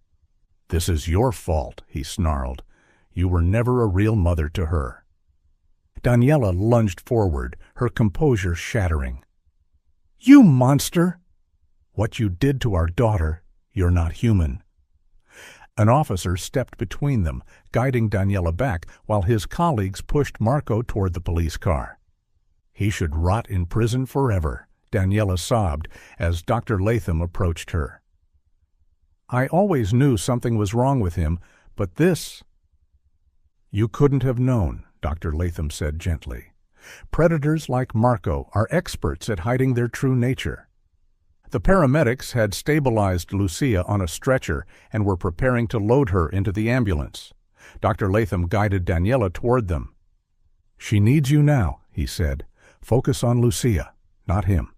[SPEAKER 1] "This is your fault," he snarled. "You were never a real mother to her." Daniela lunged forward, her composure shattering. "You monster! What you did to our daughter, you're not human." An officer stepped between them, guiding Daniela back, while his colleagues pushed Marco toward the police car. "He should rot in prison forever," Daniela sobbed as Dr. Latham approached her. "I always knew something was wrong with him, but this—" "You couldn't have known," Dr. Latham said gently. "Predators like Marco are experts at hiding their true nature." The paramedics had stabilized Lucia on a stretcher and were preparing to load her into the ambulance. Dr. Latham guided Daniela toward them. "She needs you now," he said. "Focus on Lucia, not him."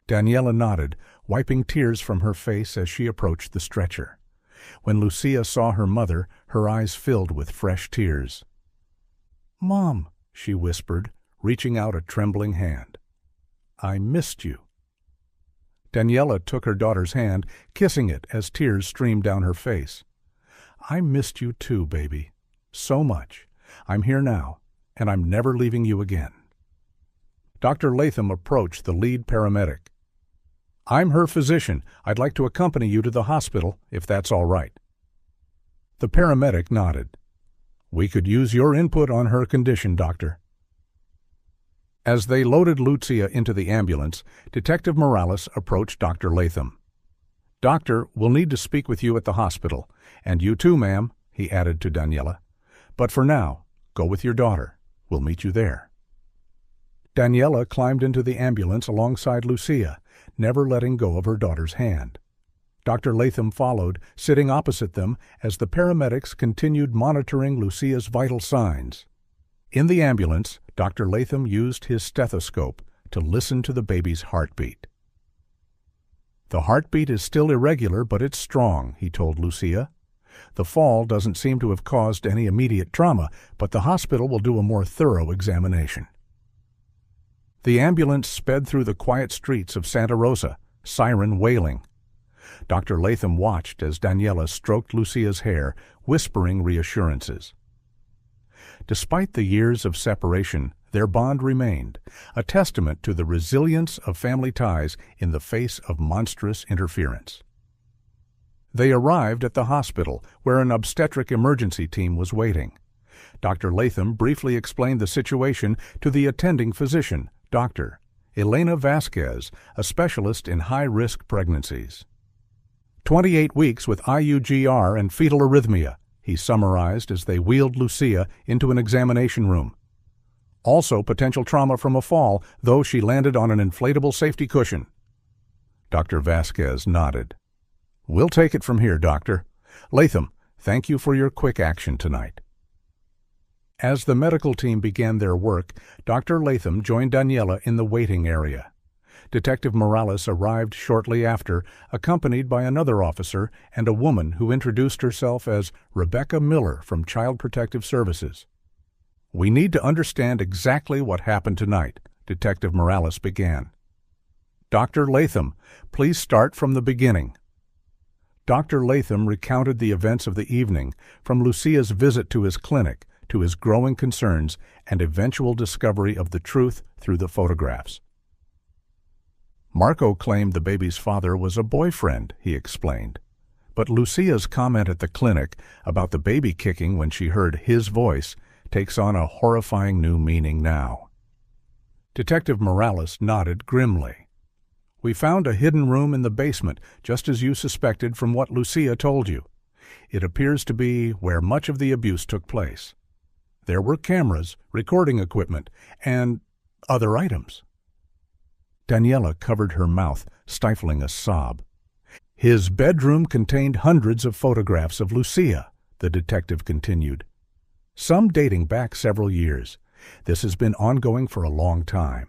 [SPEAKER 1] Daniela nodded, wiping tears from her face as she approached the stretcher. When Lucia saw her mother, her eyes filled with fresh tears. "Mom," she whispered, reaching out a trembling hand. "I missed you." Daniela took her daughter's hand, kissing it as tears streamed down her face. "I missed you too, baby. So much. I'm here now, and I'm never leaving you again." Dr. Latham approached the lead paramedic. "I'm her physician. I'd like to accompany you to the hospital, if that's all right." The paramedic nodded. "We could use your input on her condition, Doctor." As they loaded Lucia into the ambulance, Detective Morales approached Dr. Latham. "Doctor, we'll need to speak with you at the hospital. And you too, ma'am," he added to Daniela. "But for now, go with your daughter. We'll meet you there." Daniela climbed into the ambulance alongside Lucia, never letting go of her daughter's hand. Dr. Latham followed, sitting opposite them as the paramedics continued monitoring Lucia's vital signs. In the ambulance, Dr. Latham used his stethoscope to listen to the baby's heartbeat. "The heartbeat is still irregular, but it's strong," he told Lucia. "The fall doesn't seem to have caused any immediate trauma, but the hospital will do a more thorough examination." The ambulance sped through the quiet streets of Santa Rosa, siren wailing. Dr. Latham watched as Daniela stroked Lucia's hair, whispering reassurances. Despite the years of separation, their bond remained, a testament to the resilience of family ties in the face of monstrous interference. They arrived at the hospital, where an obstetric emergency team was waiting. Dr. Latham briefly explained the situation to the attending physician, Dr. Elena Vasquez, a specialist in high-risk pregnancies. 28 weeks with IUGR and fetal arrhythmia, he summarized as they wheeled Lucia into an examination room. Also potential trauma from a fall, though she landed on an inflatable safety cushion. Dr. Vasquez nodded. "We'll take it from here, Doctor. Latham, thank you for your quick action tonight." As the medical team began their work, Dr. Latham joined Daniela in the waiting area. Detective Morales arrived shortly after, accompanied by another officer and a woman who introduced herself as Rebecca Miller from Child Protective Services. "We need to understand exactly what happened tonight," Detective Morales began. "Dr. Latham, please start from the beginning." Dr. Latham recounted the events of the evening, from Lucia's visit to his clinic to his growing concerns and eventual discovery of the truth through the photographs. "Marco claimed the baby's father was a boyfriend," he explained. But Lucia's comment at the clinic about the baby kicking when she heard his voice takes on a horrifying new meaning now. Detective Morales nodded grimly. "We found a hidden room in the basement, just as you suspected from what Lucia told you. It appears to be where much of the abuse took place. There were cameras, recording equipment, and other items." Daniela covered her mouth, stifling a sob. "His bedroom contained hundreds of photographs of Lucia," the detective continued. "Some dating back several years. This has been ongoing for a long time."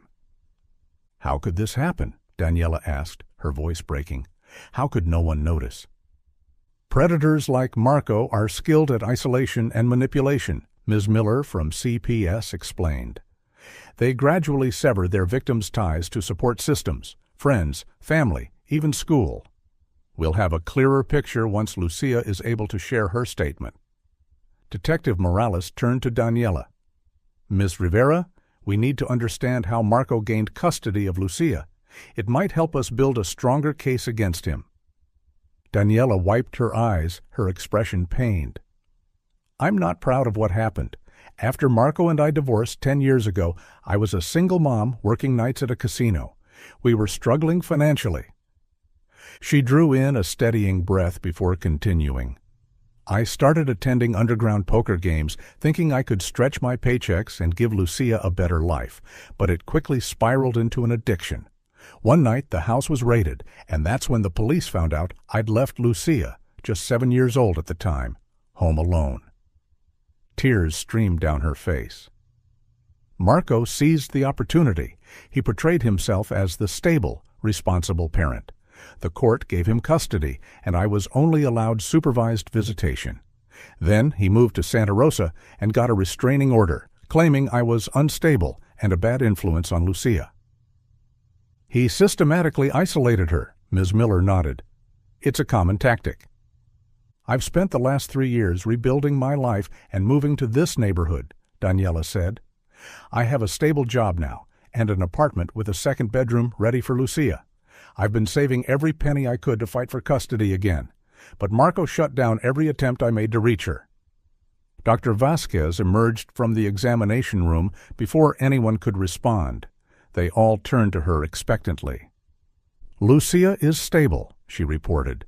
[SPEAKER 1] "How could this happen?" Daniela asked, her voice breaking. "How could no one notice?" "Predators like Marco are skilled at isolation and manipulation," Ms. Miller from CPS explained. "They gradually sever their victims' ties to support systems, friends, family, even school. We'll have a clearer picture once Lucia is able to share her statement." Detective Morales turned to Daniela. "Ms. Rivera, we need to understand how Marco gained custody of Lucia. It might help us build a stronger case against him." Daniela wiped her eyes, her expression pained. "I'm not proud of what happened. After Marco and I divorced 10 years ago, I was a single mom working nights at a casino. We were struggling financially." She drew in a steadying breath before continuing. "I started attending underground poker games, thinking I could stretch my paychecks and give Lucia a better life, but it quickly spiraled into an addiction. One night the house was raided, and that's when the police found out I'd left Lucia, just 7 years old at the time, home alone." Tears streamed down her face. "Marco seized the opportunity. He portrayed himself as the stable, responsible parent. The court gave him custody, and I was only allowed supervised visitation. Then he moved to Santa Rosa and got a restraining order, claiming I was unstable and a bad influence on Lucia." "He systematically isolated her," Ms. Miller nodded. "It's a common tactic." "I've spent the last 3 years rebuilding my life and moving to this neighborhood," Daniela said. "I have a stable job now and an apartment with a second bedroom ready for Lucia. I've been saving every penny I could to fight for custody again, but Marco shut down every attempt I made to reach her." Dr. Vasquez emerged from the examination room before anyone could respond. They all turned to her expectantly. "Lucia is stable," she reported.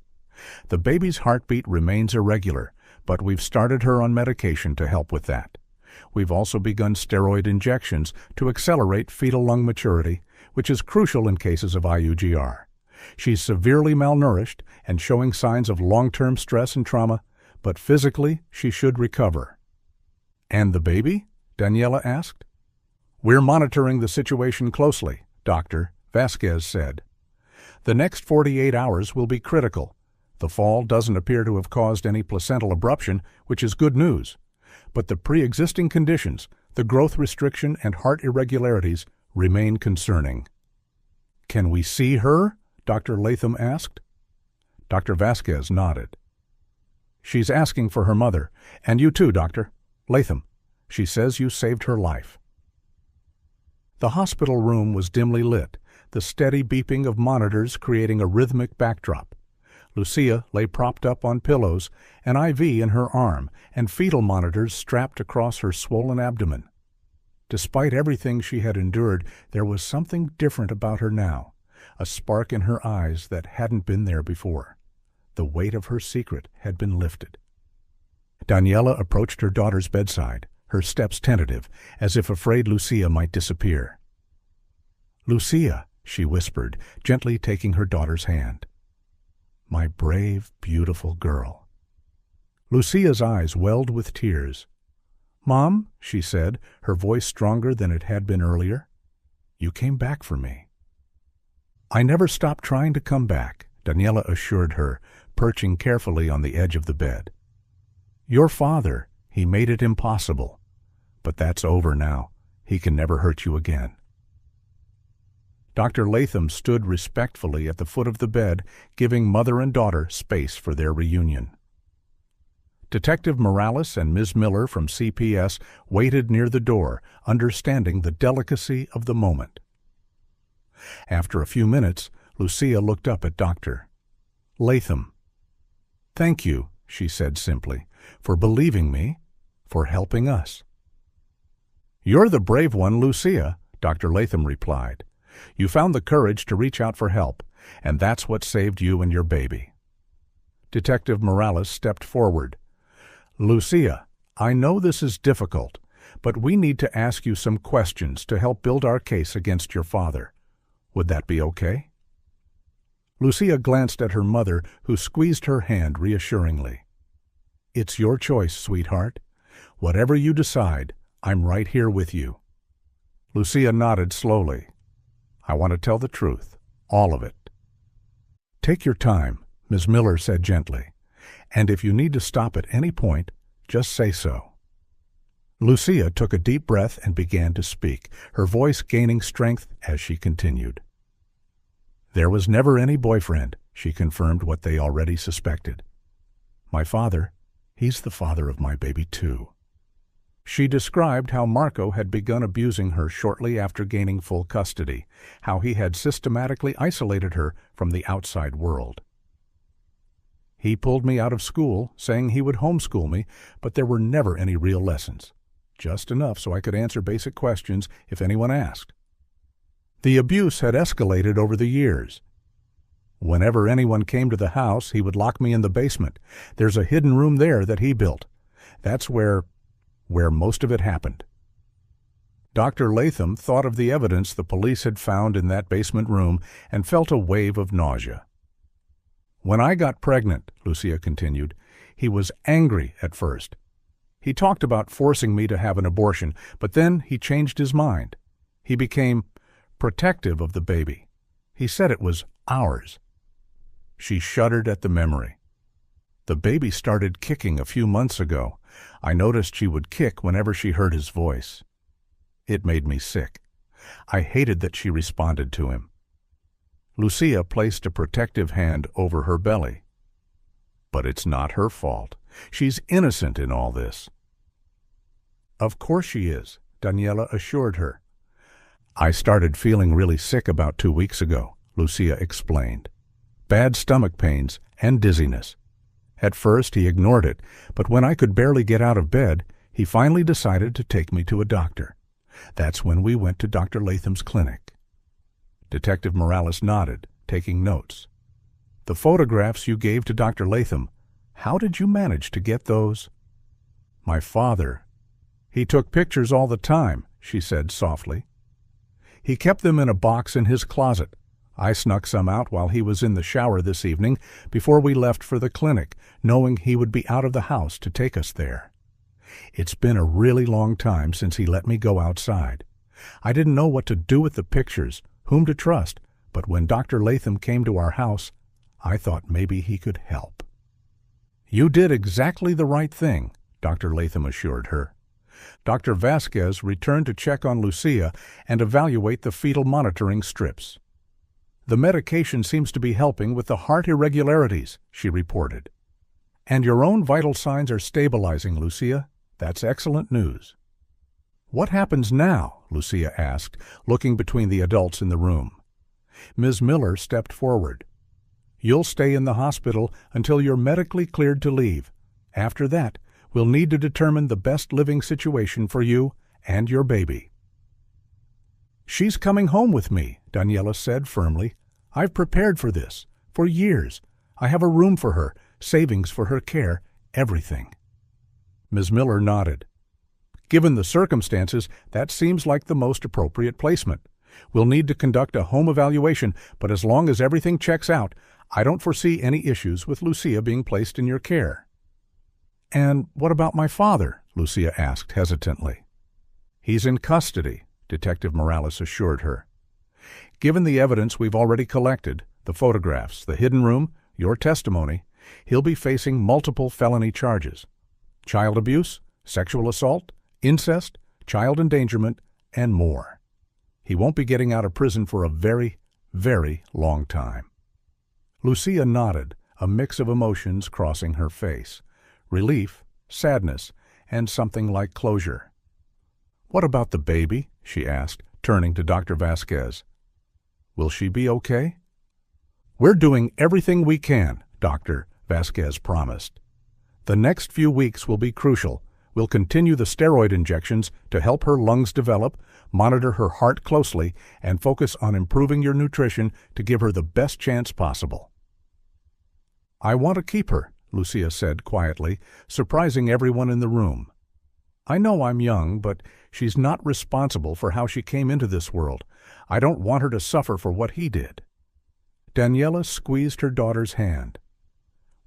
[SPEAKER 1] "The baby's heartbeat remains irregular, but we've started her on medication to help with that. We've also begun steroid injections to accelerate fetal lung maturity, which is crucial in cases of IUGR. She's severely malnourished and showing signs of long-term stress and trauma, but physically she should recover." "And the baby?" Daniela asked. "We're monitoring the situation closely," Dr. Vasquez said. "The next 48 hours will be critical. The fall doesn't appear to have caused any placental abruption, which is good news. But the pre-existing conditions, the growth restriction and heart irregularities, remain concerning." "Can we see her?" Dr. Latham asked. Dr. Vasquez nodded. "She's asking for her mother, and you too, Dr. Latham. She says you saved her life." The hospital room was dimly lit, the steady beeping of monitors creating a rhythmic backdrop. Lucia lay propped up on pillows, an IV in her arm, and fetal monitors strapped across her swollen abdomen. Despite everything she had endured, there was something different about her now, a spark in her eyes that hadn't been there before. The weight of her secret had been lifted. Daniela approached her daughter's bedside, her steps tentative, as if afraid Lucia might disappear. "Lucia," she whispered, gently taking her daughter's hand. "My brave, beautiful girl." Lucia's eyes welled with tears. "Mom," she said, her voice stronger than it had been earlier, "you came back for me." "I never stopped trying to come back," Daniela assured her, perching carefully on the edge of the bed. "Your father, he made it impossible. But that's over now. He can never hurt you again." Dr. Latham stood respectfully at the foot of the bed, giving mother and daughter space for their reunion. Detective Morales and Ms. Miller from CPS waited near the door, understanding the delicacy of the moment. After a few minutes, Lucia looked up at Dr. Latham. "Thank you," she said simply, "for believing me, for helping us." "You're the brave one, Lucia," Dr. Latham replied. "You found the courage to reach out for help, and that's what saved you and your baby." Detective Morales stepped forward. "Lucia, I know this is difficult, but we need to ask you some questions to help build our case against your father. Would that be okay?" Lucia glanced at her mother, who squeezed her hand reassuringly. "It's your choice, sweetheart. Whatever you decide, I'm right here with you." Lucia nodded slowly. "I want to tell the truth, all of it." "Take your time," Ms. Miller said gently, "and if you need to stop at any point, just say so." Lucia took a deep breath and began to speak, her voice gaining strength as she continued. "There was never any boyfriend," she confirmed what they already suspected. "My father, he's the father of my baby too." She described how Marco had begun abusing her shortly after gaining full custody, how he had systematically isolated her from the outside world. "He pulled me out of school, saying he would homeschool me, but there were never any real lessons. Just enough so I could answer basic questions if anyone asked. The abuse had escalated over the years. Whenever anyone came to the house, he would lock me in the basement. There's a hidden room there that he built. That's where most of it happened." Dr. Latham thought of the evidence the police had found in that basement room and felt a wave of nausea. "When I got pregnant," Lucia continued, "he was angry at first. He talked about forcing me to have an abortion, but then he changed his mind. He became protective of the baby. He said it was ours." She shuddered at the memory. "The baby started kicking a few months ago. I noticed she would kick whenever she heard his voice. It made me sick. I hated that she responded to him." Lucia placed a protective hand over her belly. "But it's not her fault. She's innocent in all this." "Of course she is," Daniela assured her. "I started feeling really sick about 2 weeks ago," Lucia explained. "Bad stomach pains and dizziness. At first he ignored it, but when I could barely get out of bed, he finally decided to take me to a doctor. That's when we went to Dr. Latham's clinic." Detective Morales nodded, taking notes. "The photographs you gave to Dr. Latham, how did you manage to get those?" "My father. He took pictures all the time," she said softly. "He kept them in a box in his closet. I snuck some out while he was in the shower this evening before we left for the clinic, knowing he would be out of the house to take us there. It's been a really long time since he let me go outside. I didn't know what to do with the pictures, whom to trust, but when Dr. Latham came to our house, I thought maybe he could help." "You did exactly the right thing," Dr. Latham assured her. Dr. Vasquez returned to check on Lucia and evaluate the fetal monitoring strips. "The medication seems to be helping with the heart irregularities," she reported. "And your own vital signs are stabilizing, Lucia. That's excellent news." "What happens now?" Lucia asked, looking between the adults in the room. Ms. Miller stepped forward. "You'll stay in the hospital until you're medically cleared to leave. After that, we'll need to determine the best living situation for you and your baby." "She's coming home with me," Daniela said firmly. "I've prepared for this, for years. I have a room for her, savings for her care, everything." Ms. Miller nodded. "Given the circumstances, that seems like the most appropriate placement. We'll need to conduct a home evaluation, but as long as everything checks out, I don't foresee any issues with Lucia being placed in your care." "And what about my father?" Lucia asked hesitantly. He's in custody, Detective Morales assured her. Given the evidence we've already collected, the photographs, the hidden room, your testimony, he'll be facing multiple felony charges: child abuse, sexual assault, incest, child endangerment, and more. He won't be getting out of prison for a very, very long time. Lucia nodded, a mix of emotions crossing her face: relief, sadness, and something like closure. "What about the baby?" she asked, turning to Dr. Vasquez. "Will she be okay?" "We're doing everything we can," Dr. Vasquez promised. "The next few weeks will be crucial. We'll continue the steroid injections to help her lungs develop, monitor her heart closely, and focus on improving your nutrition to give her the best chance possible." "I want to keep her," Lucia said quietly, surprising everyone in the room. "I know I'm young, but she's not responsible for how she came into this world. I don't want her to suffer for what he did." Daniela squeezed her daughter's hand.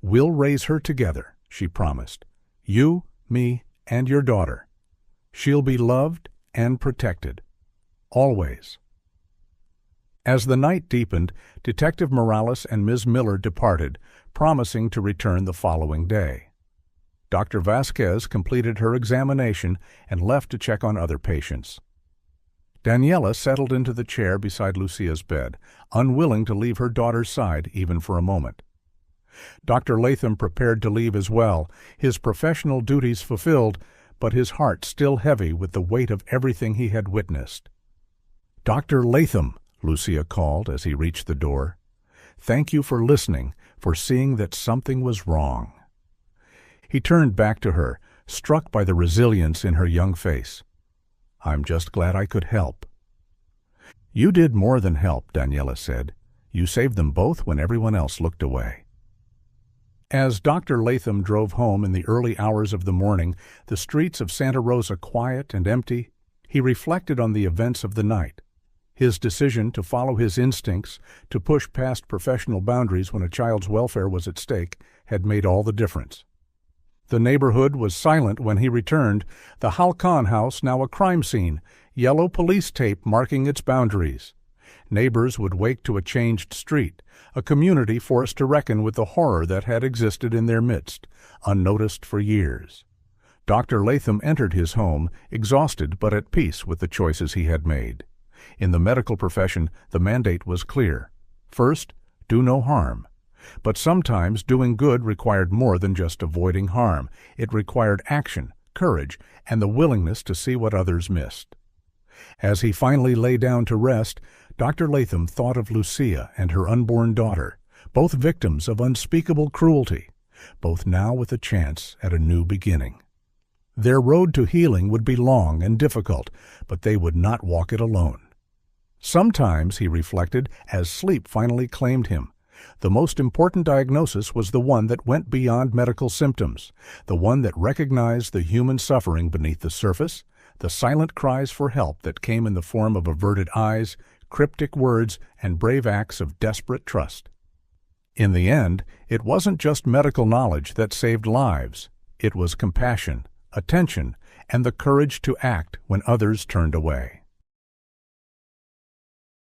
[SPEAKER 1] "We'll raise her together," she promised. "You, me, and your daughter. She'll be loved and protected. Always." As the night deepened, Detective Morales and Ms. Miller departed, promising to return the following day. Dr. Vasquez completed her examination and left to check on other patients. Daniela settled into the chair beside Lucia's bed, unwilling to leave her daughter's side even for a moment. Dr. Latham prepared to leave as well, his professional duties fulfilled, but his heart still heavy with the weight of everything he had witnessed. "Dr. Latham," Lucia called as he reached the door. "Thank you for listening, for seeing that something was wrong." He turned back to her, struck by the resilience in her young face. "I'm just glad I could help." "You did more than help," Daniela said. "You saved them both when everyone else looked away." As Dr. Latham drove home in the early hours of the morning, the streets of Santa Rosa quiet and empty, he reflected on the events of the night. His decision to follow his instincts, to push past professional boundaries when a child's welfare was at stake, had made all the difference. The neighborhood was silent when he returned, the Halcon house now a crime scene, yellow police tape marking its boundaries. Neighbors would wake to a changed street, a community forced to reckon with the horror that had existed in their midst, unnoticed for years. Dr. Latham entered his home, exhausted but at peace with the choices he had made. In the medical profession, the mandate was clear. First, do no harm. But sometimes doing good required more than just avoiding harm. It required action, courage, and the willingness to see what others missed. As he finally lay down to rest, Dr. Latham thought of Lucia and her unborn daughter, both victims of unspeakable cruelty, both now with a chance at a new beginning. Their road to healing would be long and difficult, but they would not walk it alone. Sometimes, he reflected, as sleep finally claimed him, the most important diagnosis was the one that went beyond medical symptoms, the one that recognized the human suffering beneath the surface, the silent cries for help that came in the form of averted eyes, cryptic words, and brave acts of desperate trust. In the end, it wasn't just medical knowledge that saved lives. It was compassion, attention, and the courage to act when others turned away.